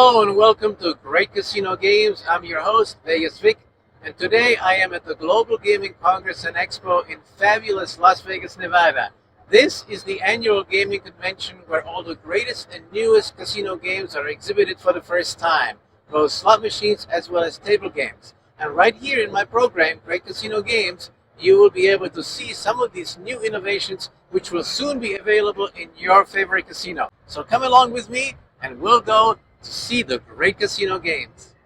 Hello and welcome to Great Casino Games. I'm your host, Vegas Vic, and today I am at the Global Gaming Congress and Expo in fabulous Las Vegas, Nevada. This is the annual gaming convention where all the greatest and newest casino games are exhibited for the first time, both slot machines as well as table games. And right here in my program, Great Casino Games, you will be able to see some of these new innovations which will soon be available in your favorite casino. So come along with me and we'll go to see the Great Casino Games.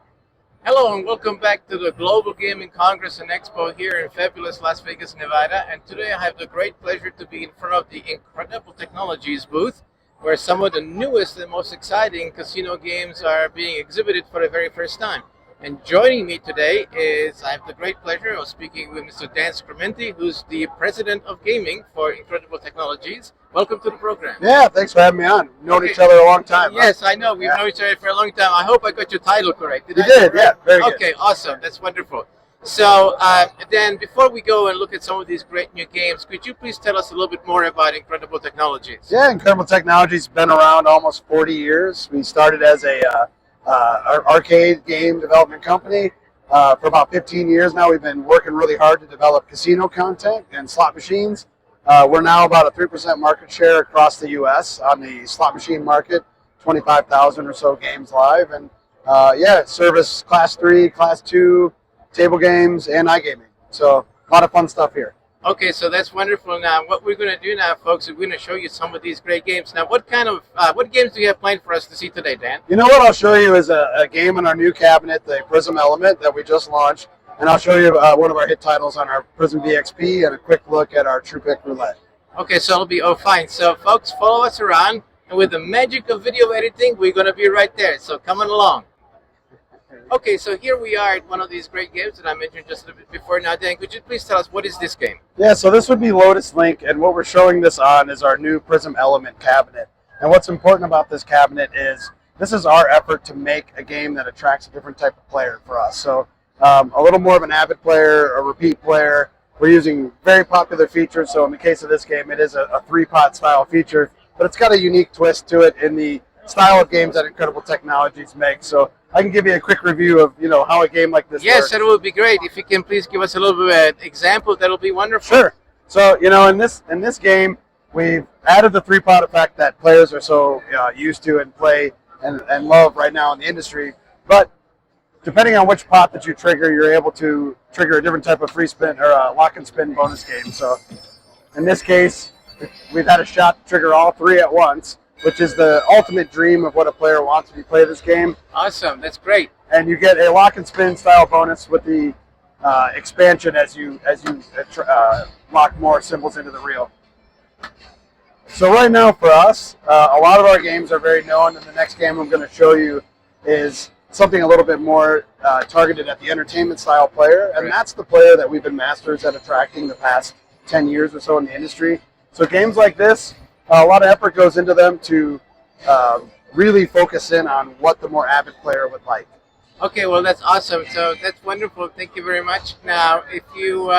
Hello and welcome back to the Global Gaming Congress and Expo here in fabulous Las Vegas, Nevada. And today I have the great pleasure to be in front of the Incredible Technologies booth, where some of the newest and most exciting casino games are being exhibited for the very first time. And joining me today is, I have the great pleasure of speaking with Mr. Dan Schrementi, who's the president of gaming for Incredible Technologies. Welcome to the program. Yeah, thanks for having me on. We've known each other a long time. Yes, huh? I know. We've known each other for a long time. I hope I got your title correct. You did, yeah. Very good. Okay, awesome. That's wonderful. So, Dan, before we go and look at some of these great new games, could you please tell us a little bit more about Incredible Technologies? Yeah, Incredible Technologies has been around almost 40 years. We started as a arcade game development company. For about 15 years now, we've been working really hard to develop casino content and slot machines. We're now about a 3% market share across the U.S. on the slot machine market, 25,000 or so games live. And yeah, service Class 3, Class 2, table games, and iGaming. So a lot of fun stuff here. Okay, so that's wonderful. Now, what we're going to do now, folks, is we're going to show you some of these great games. Now, what games do you have planned for us to see today, Dan? You know what I'll show you is a game in our new cabinet, the Prism Element that we just launched. And I'll show you one of our hit titles on our Prism VXP and a quick look at our True Pick Roulette. Okay, so it'll be fine. So, folks, follow us around. And with the magic of video editing, we're going to be right there. So come on along. Okay, so here we are at one of these great games that I mentioned just a little bit before. Now, Dan, could you please tell us what is this game? Yeah, so this would be Lotus Link, and what we're showing this on is our new Prism Element cabinet. And what's important about this cabinet is this is our effort to make a game that attracts a different type of player for us. So a little more of an avid player, a repeat player. We're using very popular features. So in the case of this game, it is a three-pot style feature, but it's got a unique twist to it in the style of games that Incredible Technologies make. So I can give you a quick review of how a game like this works. Yes, that would be great. If you can please give us a little bit of an example, that'll be wonderful. Sure. So in this game, we've added the three-pot effect that players are so used to and play and love right now in the industry. But depending on which pot that you trigger, you're able to trigger a different type of free spin or a lock and spin bonus game. So in this case, we've had a shot to trigger all three at once, which is the ultimate dream of what a player wants when you play this game. Awesome, that's great. And you get a lock and spin style bonus with the expansion as you lock more symbols into the reel. So right now for us, a lot of our games are very known, and the next game I'm going to show you is something a little bit more targeted at the entertainment style player, and that's the player that we've been masters at attracting the past 10 years or so in the industry. So games like this, a lot of effort goes into them to really focus in on what the more avid player would like. Okay, well, that's awesome. So that's wonderful. Thank you very much. Now, if you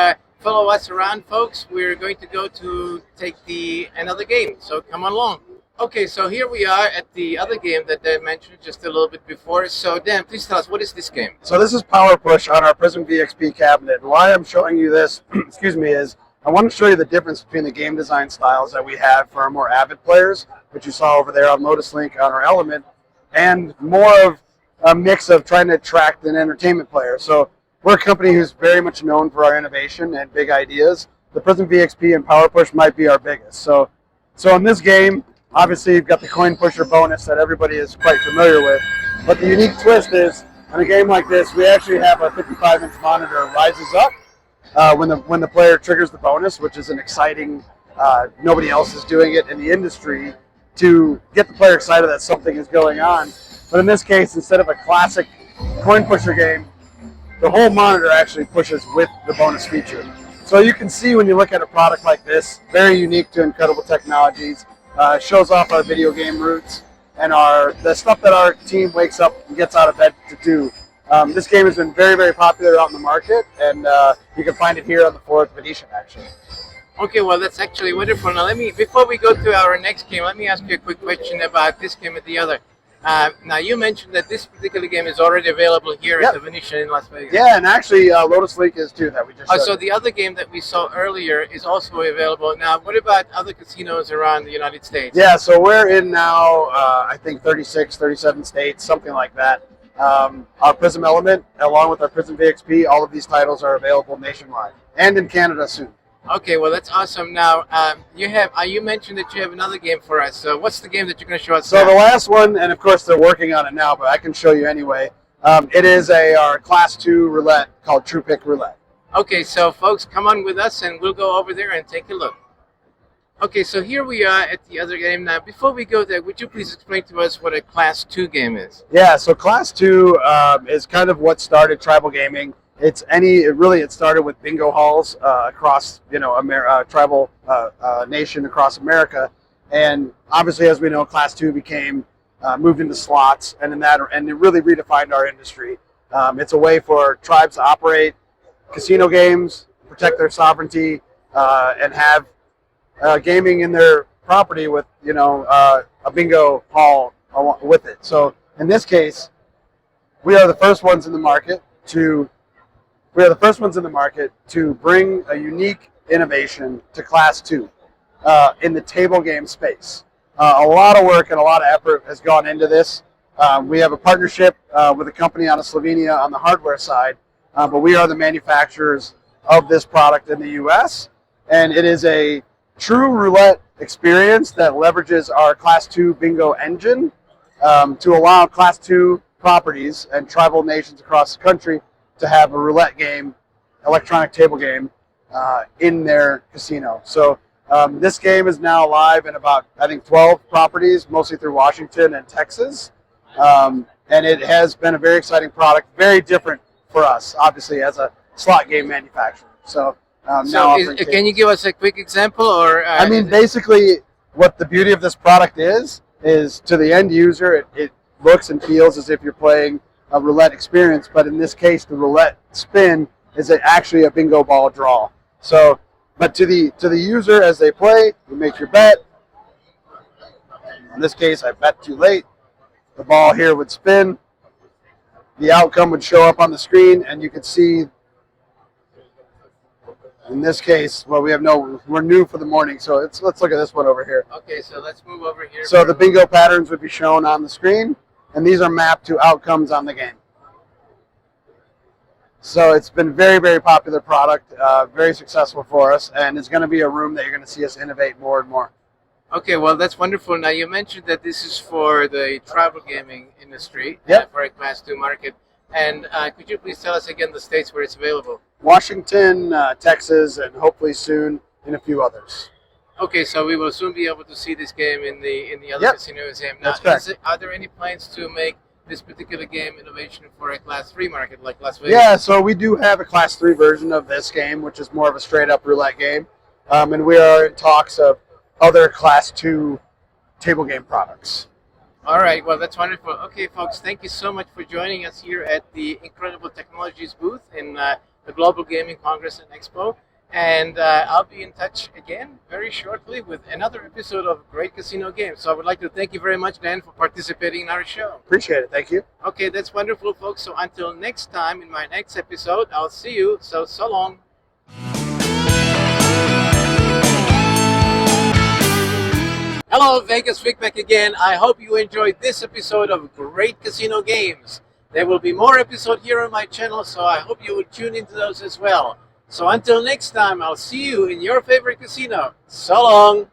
follow us around, folks, we're going to go to take another game. So come on along. Okay, so here we are at the other game that I mentioned just a little bit before. So, Dan, please tell us, what is this game? So this is Power Push on our Prism VXP cabinet. And why I'm showing you this, excuse me, is I want to show you the difference between the game design styles that we have for our more avid players, which you saw over there on Lotus Link on our Element, and more of a mix of trying to attract an entertainment player. So we're a company who's very much known for our innovation and big ideas. The Prism VXP and Power Push might be our biggest. So in this game, obviously you've got the coin pusher bonus that everybody is quite familiar with. But the unique twist is, in a game like this, we actually have a 55-inch monitor rises up when the player triggers the bonus, which is an exciting, nobody else is doing it in the industry, to get the player excited that something is going on. But in this case, instead of a classic coin pusher game, the whole monitor actually pushes with the bonus feature. So you can see when you look at a product like this, very unique to Incredible Technologies, shows off our video game roots and the stuff that our team wakes up and gets out of bed to do. This game has been very, very popular out in the market, and you can find it here on the 4th Venetian, actually. Okay, well, that's actually wonderful. Now, before we go to our next game, let me ask you a quick question about this game and the other. Now, you mentioned that this particular game is already available here Yep. at the Venetian in Las Vegas. Yeah, and actually Lotus Lake is too that we just showed. So the other game that we saw earlier is also available. Now, what about other casinos around the United States? Yeah, so we're in now, I think 36, 37 states, something like that. Our Prism Element, along with our Prism VXP, all of these titles are available nationwide and in Canada soon. Okay, well, that's awesome. Now, you mentioned that you have another game for us. So what's the game that you're going to show us So now? the last one, and of course they're working on it now, but I can show you anyway. It is our Class 2 roulette called True Pick Roulette. Okay, so folks, come on with us and we'll go over there and take a look. Okay, so here we are at the other game. Now, before we go there, would you please explain to us what a Class 2 game is? Yeah, so Class 2 is kind of what started tribal gaming. It started with bingo halls across, tribal nation across America. And obviously, as we know, Class 2 became moved into slots, and it really redefined our industry. It's a way for tribes to operate casino games, protect their sovereignty, and have gaming in their property with a bingo hall with it. So in this case, we are the first ones in the market to bring a unique innovation to Class 2 in the table game space. A lot of work and a lot of effort has gone into this. We have a partnership with a company out of Slovenia on the hardware side, but we are the manufacturers of this product in the U.S., and it is a true roulette experience that leverages our Class 2 bingo engine to allow Class 2 properties and tribal nations across the country to have a roulette game, electronic table game, in their casino. So this game is now live in about, I think, 12 properties, mostly through Washington and Texas. And it has been a very exciting product, very different for us, obviously, as a slot game manufacturer. So can you give us a quick example? Or basically, what the beauty of this product is to the end user, it looks and feels as if you're playing a roulette experience, but in this case, the roulette spin is actually a bingo ball draw. So, but to the user as they play, you make your bet. In this case, I bet too late. The ball here would spin. The outcome would show up on the screen, and you could see. In this case, well, we're new for the morning, so let's look at this one over here. Okay, so let's move over here. So the bingo patterns would be shown on the screen, and these are mapped to outcomes on the game. So it's been very, very popular product, very successful for us, and it's going to be a room that you're going to see us innovate more and more. Okay, well, that's wonderful. Now, you mentioned that this is for the tribal gaming industry, for a Class 2 market. And could you please tell us again the states where it's available? Washington, Texas, and hopefully soon in a few others. Okay, so we will soon be able to see this game in the other casinos. Now, are there any plans to make this particular game innovation for a Class 3 market like Las Vegas? Yeah, so we do have a Class 3 version of this game, which is more of a straight-up roulette game. And we are in talks of other Class 2 table game products. All right, well, that's wonderful. Okay, folks, thank you so much for joining us here at the Incredible Technologies booth in the Global Gaming Congress and Expo. And I'll be in touch again very shortly with another episode of Great Casino Games. So I would like to thank you very much, Dan, for participating in our show. Appreciate it. Thank you. Okay, that's wonderful, folks. So until next time, in my next episode, I'll see you. So long. Hello, Vegas Vic back again. I hope you enjoyed this episode of Great Casino Games. There will be more episodes here on my channel, so I hope you will tune into those as well. So until next time, I'll see you in your favorite casino. So long.